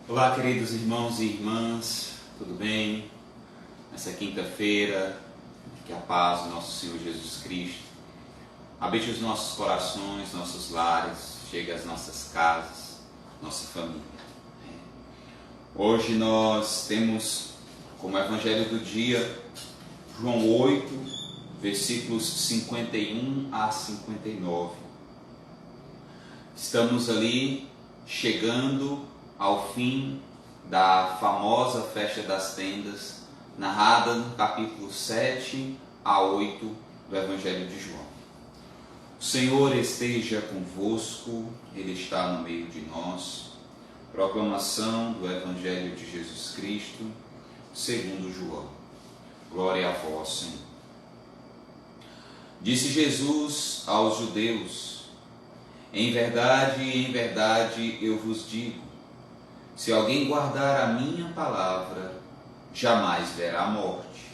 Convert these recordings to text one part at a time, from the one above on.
Olá, queridos irmãos e irmãs, tudo bem? Nessa quinta-feira, que a paz do nosso Senhor Jesus Cristo habite os nossos corações, nossos lares, chegue às nossas casas, nossa família. Hoje nós temos como evangelho do dia João 8, versículos 51 a 59. Estamos ali chegando ao fim da famosa festa das tendas, narrada no capítulo 7 a 8 do Evangelho de João. O Senhor esteja convosco, Ele está no meio de nós. Proclamação do Evangelho de Jesus Cristo, segundo João. Glória a vós, Senhor. Disse Jesus aos judeus: em verdade eu vos digo, se alguém guardar a minha palavra, jamais verá a morte.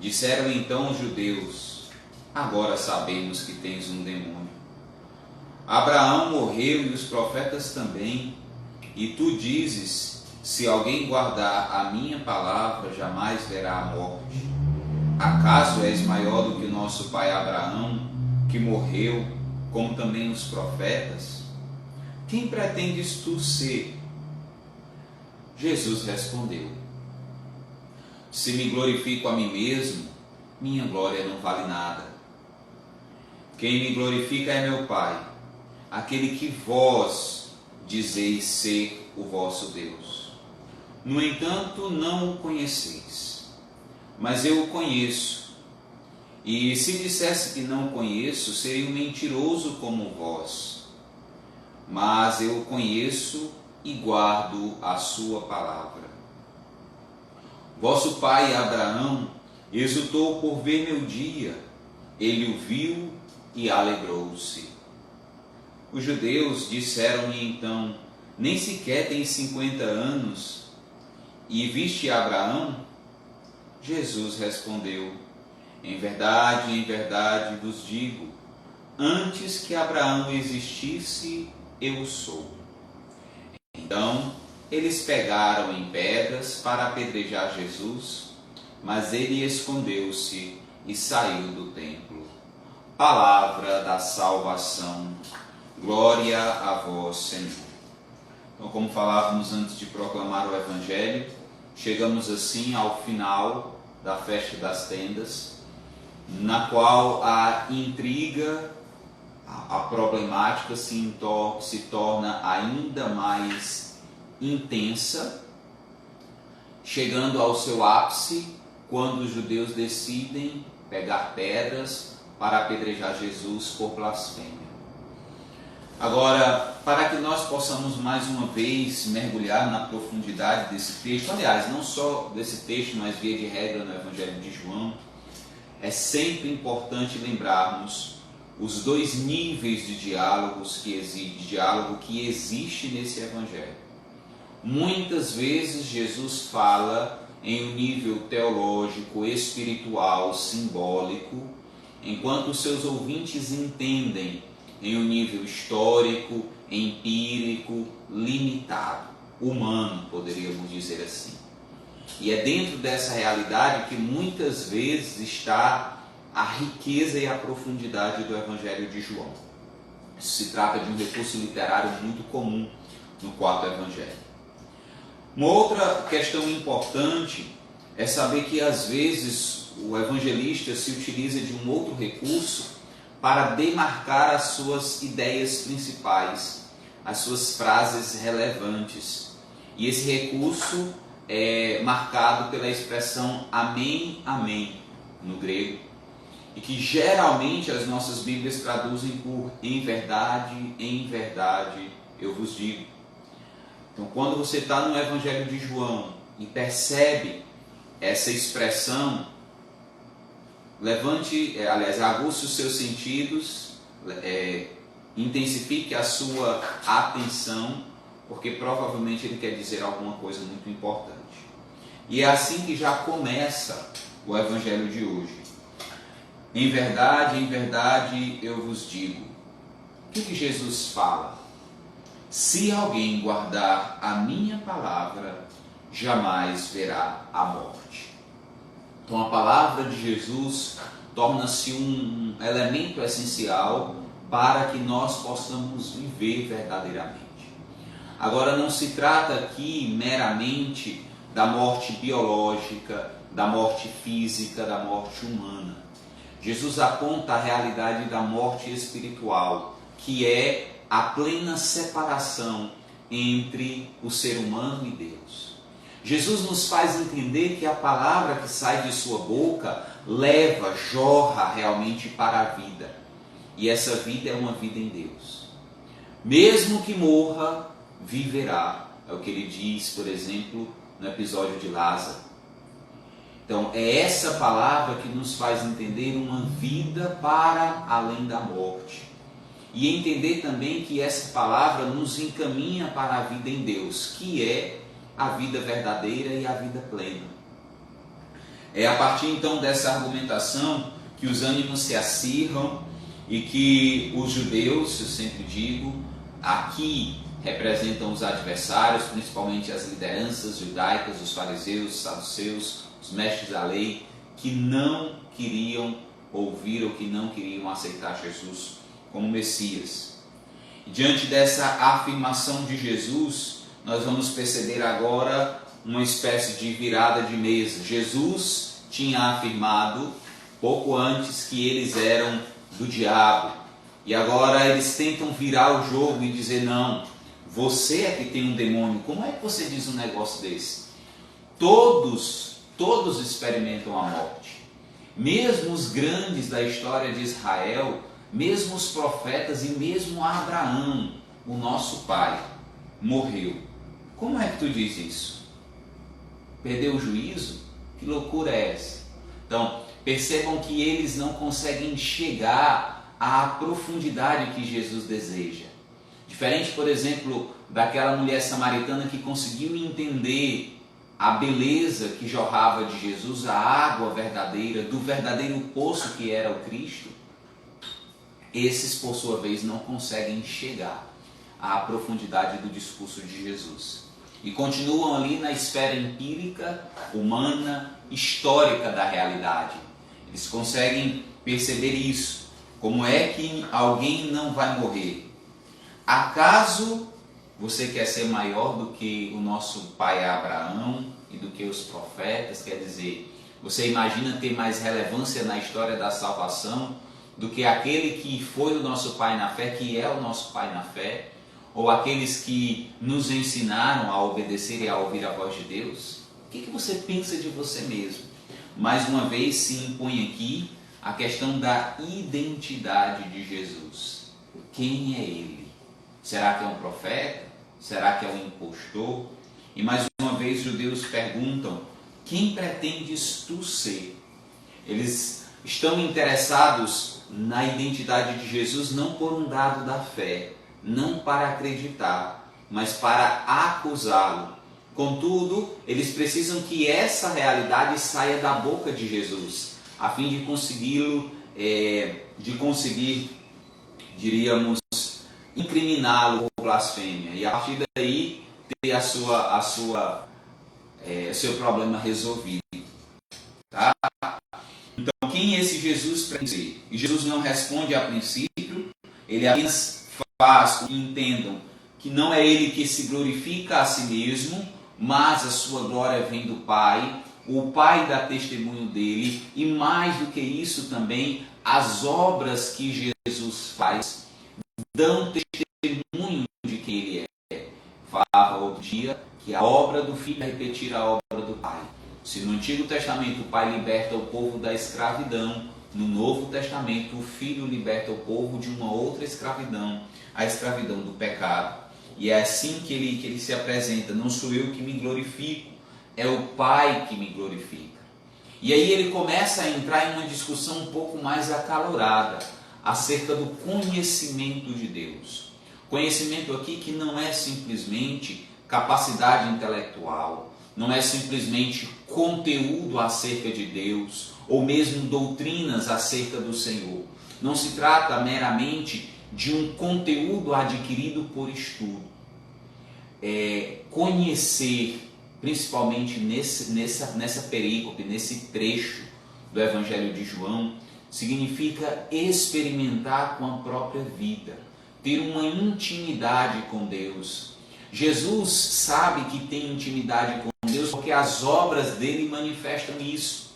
Disseram então os judeus: agora sabemos que tens um demônio. Abraão morreu e os profetas também, e tu dizes: se alguém guardar a minha palavra, jamais verá a morte. Acaso és maior do que o nosso pai Abraão, que morreu, como também os profetas? Quem pretendes tu ser? Jesus respondeu: se me glorifico a mim mesmo, minha glória não vale nada. Quem me glorifica é meu Pai, aquele que vós dizeis ser o vosso Deus. No entanto, não o conheceis, mas eu o conheço. E se dissesse que não o conheço, seria um mentiroso como vós. Mas eu o conheço e guardo a sua palavra. Vosso pai Abraão exultou por ver meu dia, ele o viu e alegrou-se. Os judeus disseram-lhe então: nem sequer tem 50 anos, e viste Abraão? Jesus respondeu: em verdade vos digo, antes que Abraão existisse, eu sou. Então, eles pegaram em pedras para apedrejar Jesus, mas ele escondeu-se e saiu do templo. Palavra da salvação. Glória a vós, Senhor. Então, como falávamos antes de proclamar o Evangelho, chegamos assim ao final da festa das tendas, na qual a intriga, a problemática se torna ainda mais intensa, chegando ao seu ápice quando os judeus decidem pegar pedras para apedrejar Jesus por blasfêmia. Agora, para que nós possamos mais uma vez mergulhar na profundidade desse texto, aliás, não só desse texto, mas via de regra no Evangelho de João, é sempre importante lembrarmos os dois níveis de diálogo que existe nesse Evangelho. Muitas vezes Jesus fala em um nível teológico, espiritual, simbólico, enquanto os seus ouvintes entendem em um nível histórico, empírico, limitado, humano, poderíamos dizer assim. E é dentro dessa realidade que muitas vezes está a riqueza e a profundidade do Evangelho de João. Isso se trata de um recurso literário muito comum no quarto Evangelho. Uma outra questão importante é saber que às vezes o evangelista se utiliza de um outro recurso para demarcar as suas ideias principais, as suas frases relevantes. E esse recurso é marcado pela expressão amém, amém, no grego, e que geralmente as nossas Bíblias traduzem por em verdade eu vos digo. Então, quando você está no Evangelho de João e percebe essa expressão, aguce os seus sentidos, intensifique a sua atenção, porque provavelmente ele quer dizer alguma coisa muito importante. E é assim que já começa o Evangelho de hoje. Em verdade eu vos digo. O que Jesus fala? Se alguém guardar a minha palavra, jamais verá a morte. Então a palavra de Jesus torna-se um elemento essencial para que nós possamos viver verdadeiramente. Agora não se trata aqui meramente da morte biológica, da morte física, da morte humana. Jesus aponta a realidade da morte espiritual, que é a plena separação entre o ser humano e Deus. Jesus nos faz entender que a palavra que sai de sua boca leva, jorra realmente para a vida. E essa vida é uma vida em Deus. Mesmo que morra, viverá. É o que ele diz, por exemplo, no episódio de Lázaro. Então, é essa palavra que nos faz entender uma vida para além da morte. E entender também que essa palavra nos encaminha para a vida em Deus, que é a vida verdadeira e a vida plena. É a partir então dessa argumentação que os ânimos se acirram e que os judeus, eu sempre digo, aqui representam os adversários, principalmente as lideranças judaicas, os fariseus, os saduceus, os mestres da lei, que não queriam ouvir ou que não queriam aceitar Jesus como Messias. E diante dessa afirmação de Jesus, nós vamos perceber agora uma espécie de virada de mesa. Jesus tinha afirmado pouco antes que eles eram do diabo. E agora eles tentam virar o jogo e dizer: não, você é que tem um demônio. Como é que você diz um negócio desse? Todos experimentam a morte. Mesmo os grandes da história de Israel, mesmo os profetas e mesmo Abraão, o nosso pai, morreu. Como é que tu diz isso? Perdeu o juízo? Que loucura é essa? Então, percebam que eles não conseguem chegar à profundidade que Jesus deseja. Diferente, por exemplo, daquela mulher samaritana que conseguiu entender a beleza que jorrava de Jesus, a água verdadeira, do verdadeiro poço que era o Cristo. Esses, por sua vez, não conseguem chegar à profundidade do discurso de Jesus. E continuam ali na esfera empírica, humana, histórica da realidade. Eles conseguem perceber isso. Como é que alguém não vai morrer? Acaso você quer ser maior do que o nosso pai Abraão e do que os profetas? Quer dizer, você imagina ter mais relevância na história da salvação do que aquele que foi o nosso pai na fé, que é o nosso pai na fé, ou aqueles que nos ensinaram a obedecer e a ouvir a voz de Deus? O que você pensa de você mesmo? Mais uma vez se impõe aqui a questão da identidade de Jesus. Quem é ele? Será que é um profeta? Será que é um impostor? E mais uma vez os judeus perguntam: quem pretendes tu ser? Eles estão interessados na identidade de Jesus não por um dado da fé, não para acreditar, mas para acusá-lo. Contudo, eles precisam que essa realidade saia da boca de Jesus, a fim de conseguir, diríamos, incriminá-lo por blasfêmia. E a partir daí ter seu problema resolvido. Tá? Então, quem esse Jesus pretende ser? E Jesus não responde a princípio, ele apenas faz com que entendam que não é ele que se glorifica a si mesmo, mas a sua glória vem do Pai, o Pai dá testemunho dele, e mais do que isso também, as obras que Jesus faz dão testemunho de quem ele é. Falava outro dia que a obra do Filho é repetir a obra do Pai. Se no Antigo Testamento o Pai liberta o povo da escravidão, no Novo Testamento o Filho liberta o povo de uma outra escravidão, a escravidão do pecado. E é assim que ele se apresenta: não sou eu que me glorifico, é o Pai que me glorifica. E aí ele começa a entrar em uma discussão um pouco mais acalorada acerca do conhecimento de Deus. Conhecimento aqui que não é simplesmente capacidade intelectual, não é simplesmente conteúdo acerca de Deus, ou mesmo doutrinas acerca do Senhor. Não se trata meramente de um conteúdo adquirido por estudo, conhecer, principalmente nessa perícope, nesse trecho do Evangelho de João, significa experimentar com a própria vida, ter uma intimidade com Deus. Jesus sabe que tem intimidade com Deus porque as obras dele manifestam isso.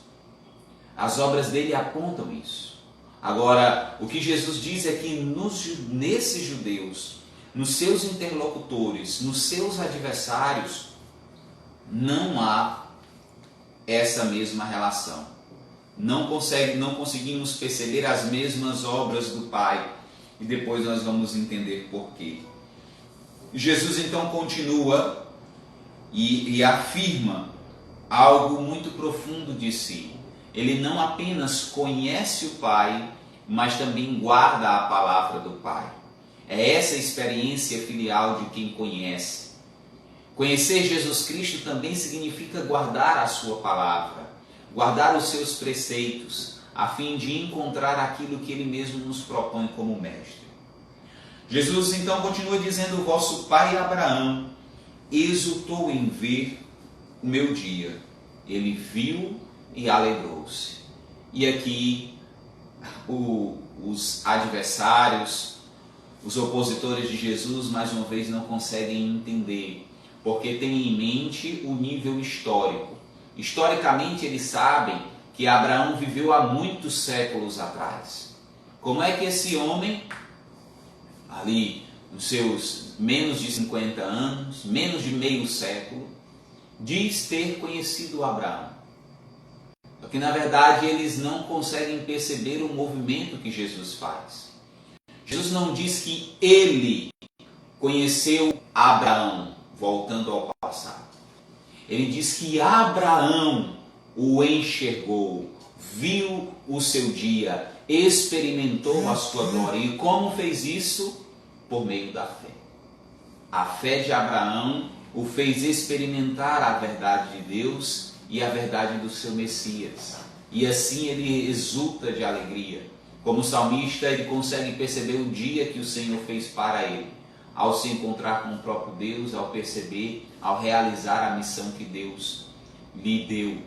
As obras dele apontam isso. Agora, o que Jesus diz é que nesses judeus, nos seus interlocutores, nos seus adversários, não há essa mesma relação. Não conseguimos perceber as mesmas obras do Pai. E depois nós vamos entender por quê. Jesus então continua e afirma algo muito profundo de si. Ele não apenas conhece o Pai, mas também guarda a palavra do Pai. É essa a experiência filial de quem conhece. Conhecer Jesus Cristo também significa guardar a sua palavra, guardar os seus preceitos, a fim de encontrar aquilo que ele mesmo nos propõe como mestre. Jesus então continua dizendo: vosso pai Abraão exultou em ver o meu dia. Ele viu e alegrou-se. E aqui os adversários, os opositores de Jesus, mais uma vez não conseguem entender, porque têm em mente o nível histórico. Historicamente eles sabem que Abraão viveu há muitos séculos atrás. Como é que esse homem, ali nos seus menos de 50 anos, menos de meio século, diz ter conhecido Abraão? Porque na verdade eles não conseguem perceber o movimento que Jesus faz. Jesus não diz que ele conheceu Abraão, voltando ao passado. Ele diz que Abraão o enxergou, viu o seu dia, experimentou a sua glória. E como fez isso? Por meio da fé. A fé de Abraão o fez experimentar a verdade de Deus e a verdade do seu Messias. E assim ele exulta de alegria. Como salmista, ele consegue perceber o dia que o Senhor fez para ele, ao se encontrar com o próprio Deus, ao perceber, ao realizar a missão que Deus lhe deu.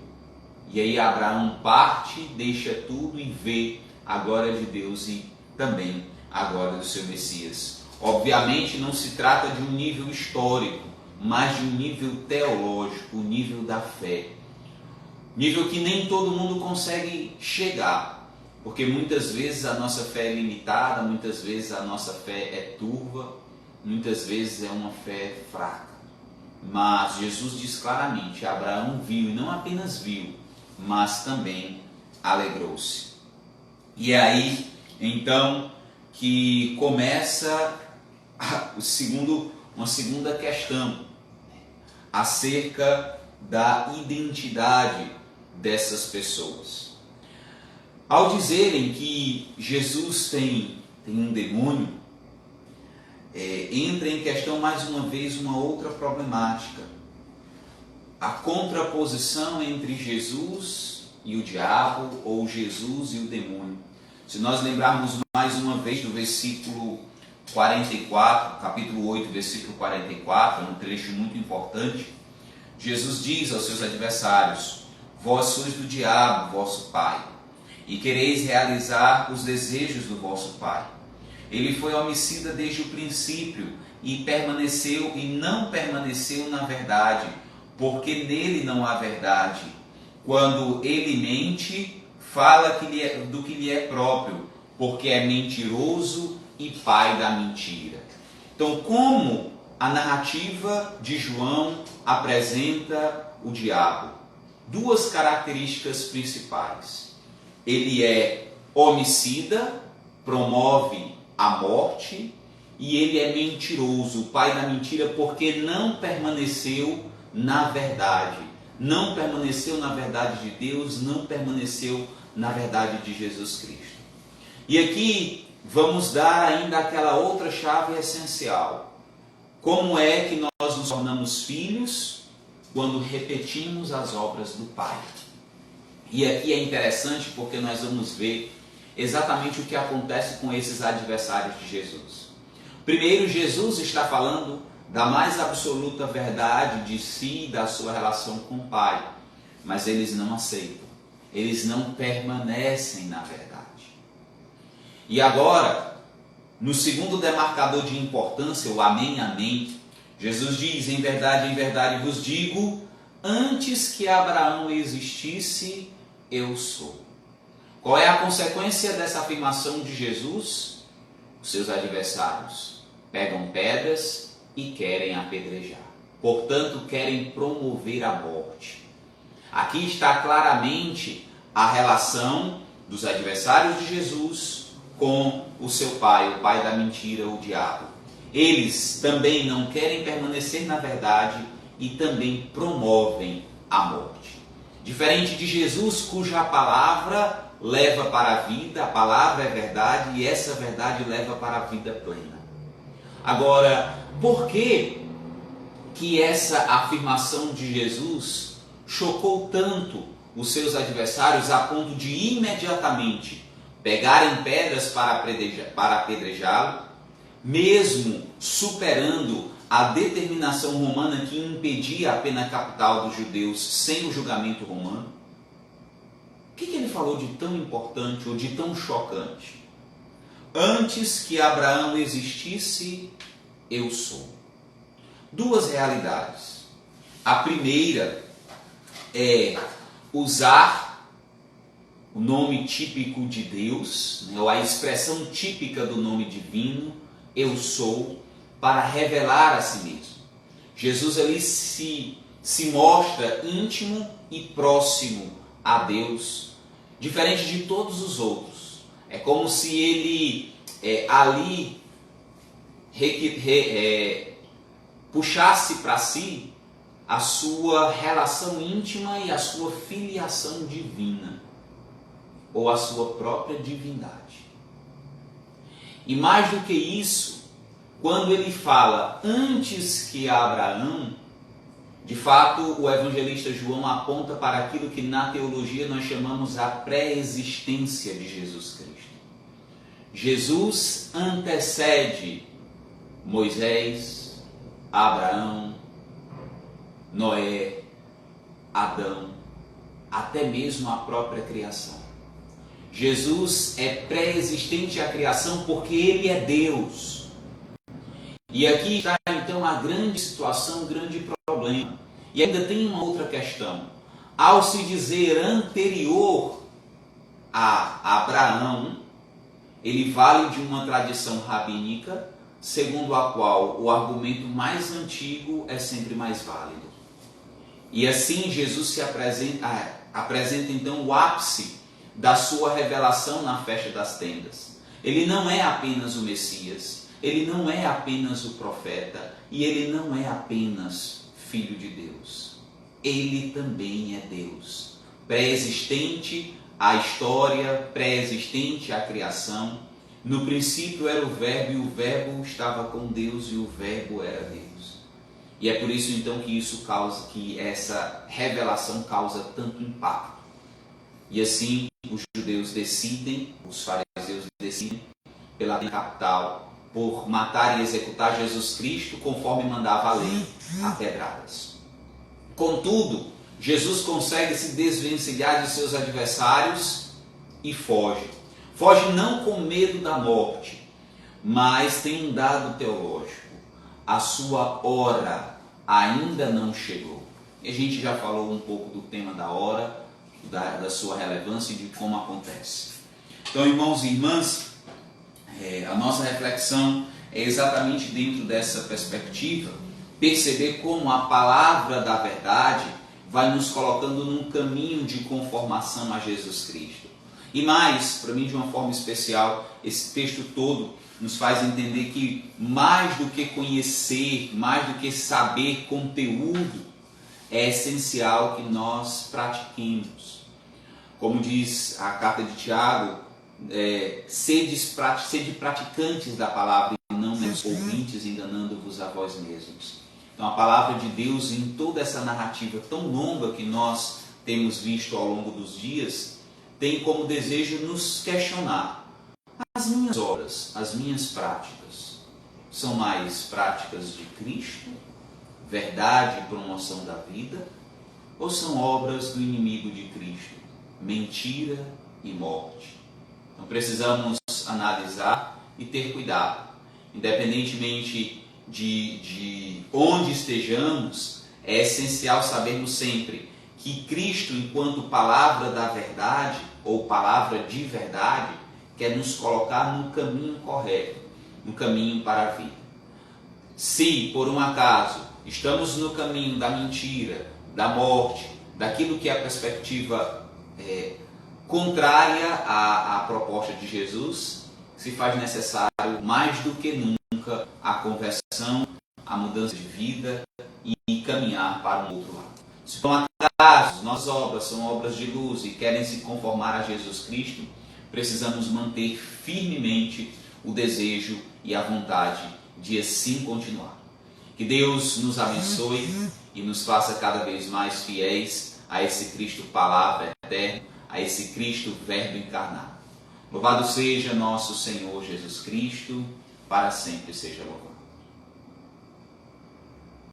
E aí Abraão parte, deixa tudo e vê a glória de Deus e também a glória do seu Messias. Obviamente não se trata de um nível histórico, mas de um nível teológico, o nível da fé. Nível que nem todo mundo consegue chegar, porque muitas vezes a nossa fé é limitada, muitas vezes a nossa fé é turva, muitas vezes é uma fé fraca. Mas Jesus diz claramente: Abraão viu, e não apenas viu, mas também alegrou-se. E é aí, então, que começa uma segunda questão acerca da identidade dessas pessoas. Ao dizerem que Jesus tem um demônio, entra em questão mais uma vez uma outra problemática. A contraposição entre Jesus e o diabo, ou Jesus e o demônio. Se nós lembrarmos mais uma vez do versículo 44, capítulo 8, versículo 44, é um trecho muito importante. Jesus diz aos seus adversários: vós sois do diabo, vosso pai, e quereis realizar os desejos do vosso pai. Ele foi homicida desde o princípio e não permaneceu na verdade, porque nele não há verdade. Quando ele mente, fala do que lhe é próprio, porque é mentiroso e pai da mentira. Então, como a narrativa de João apresenta o diabo? Duas características principais. Ele é homicida, promove a morte, e ele é mentiroso, o pai da mentira, porque não permaneceu na verdade. Não permaneceu na verdade de Deus, não permaneceu na verdade de Jesus Cristo. E aqui vamos dar ainda aquela outra chave essencial. Como é que nós nos tornamos filhos? Quando repetimos as obras do Pai. E aqui é interessante porque nós vamos ver exatamente o que acontece com esses adversários de Jesus. Primeiro, Jesus está falando da mais absoluta verdade de si e da sua relação com o Pai, mas eles não aceitam, eles não permanecem na verdade. E agora, no segundo demarcador de importância, o amém, amém, Jesus diz, em verdade vos digo, antes que Abraão existisse, eu sou. Qual é a consequência dessa afirmação de Jesus? Os seus adversários pegam pedras e querem apedrejar. Portanto, querem promover a morte. Aqui está claramente a relação dos adversários de Jesus com o seu pai, o pai da mentira, o diabo. Eles também não querem permanecer na verdade e também promovem a morte. Diferente de Jesus, cuja palavra leva para a vida, a palavra é verdade e essa verdade leva para a vida plena. Agora, por que essa afirmação de Jesus chocou tanto os seus adversários a ponto de imediatamente pegarem pedras para apedrejá-lo, mesmo superando a determinação romana que impedia a pena capital dos judeus sem o julgamento romano? O que ele falou de tão importante ou de tão chocante? Antes que Abraão existisse, eu sou. Duas realidades. A primeira é usar o nome típico de Deus, ou a expressão típica do nome divino, eu sou, para revelar a si mesmo. Jesus ali se mostra íntimo e próximo a Deus, diferente de todos os outros. É como se ele ali puxasse para si a sua relação íntima e a sua filiação divina, ou a sua própria divindade. E mais do que isso, quando ele fala antes que Abraão, de fato o evangelista João aponta para aquilo que na teologia nós chamamos a pré-existência de Jesus Cristo. Jesus antecede Moisés, Abraão, Noé, Adão, até mesmo a própria criação. Jesus é pré-existente à criação porque Ele é Deus. E aqui está então a grande situação, o grande problema. E ainda tem uma outra questão. Ao se dizer anterior a Abraão, ele vale de uma tradição rabínica, segundo a qual o argumento mais antigo é sempre mais válido. E assim Jesus se apresenta então o ápice da sua revelação na festa das tendas. Ele não é apenas o Messias, ele não é apenas o profeta e ele não é apenas filho de Deus. Ele também é Deus, pré-existente à história, pré-existente à criação. No princípio era o Verbo e o Verbo estava com Deus e o Verbo era Deus. E é por isso então que essa revelação causa tanto impacto. E assim os judeus decidem, os fariseus decidem pela pena capital, por matar e executar Jesus Cristo conforme mandava a lei, a pedradas. Contudo, Jesus consegue se desvencilhar de seus adversários e foge. Foge não com medo da morte, mas tem um dado teológico. A sua hora ainda não chegou. E a gente já falou um pouco do tema da hora, da sua relevância e de como acontece. Então, irmãos e irmãs, a nossa reflexão é exatamente dentro dessa perspectiva, perceber como a palavra da verdade vai nos colocando num caminho de conformação a Jesus Cristo. E mais, para mim de uma forma especial, esse texto todo nos faz entender que mais do que conhecer, mais do que saber conteúdo, é essencial que nós pratiquemos. Como diz a carta de Tiago, sede praticantes da palavra e não meros ouvintes, enganando-vos a vós mesmos. Então a palavra de Deus, em toda essa narrativa tão longa que nós temos visto ao longo dos dias, tem como desejo nos questionar: as minhas obras, as minhas práticas, São mais práticas de Cristo, verdade e promoção da vida? Ou são obras do inimigo de Cristo, mentira e morte? Então precisamos analisar e ter cuidado. Independentemente de onde estejamos, é essencial sabermos sempre que Cristo, enquanto palavra da verdade ou palavra de verdade, quer nos colocar no caminho correto, no caminho para a vida. Se, por um acaso, estamos no caminho da mentira, da morte, daquilo que é a perspectiva contrária à proposta de Jesus, se faz necessário, mais do que nunca, a conversão, a mudança de vida e caminhar para um outro lado. Se por um acaso nossas obras são obras de luz e querem se conformar a Jesus Cristo, precisamos manter firmemente o desejo e a vontade de assim continuar. Que Deus nos abençoe e nos faça cada vez mais fiéis a esse Cristo Palavra Eterna, a esse Cristo Verbo encarnado. Louvado seja nosso Senhor Jesus Cristo, para sempre seja louvado.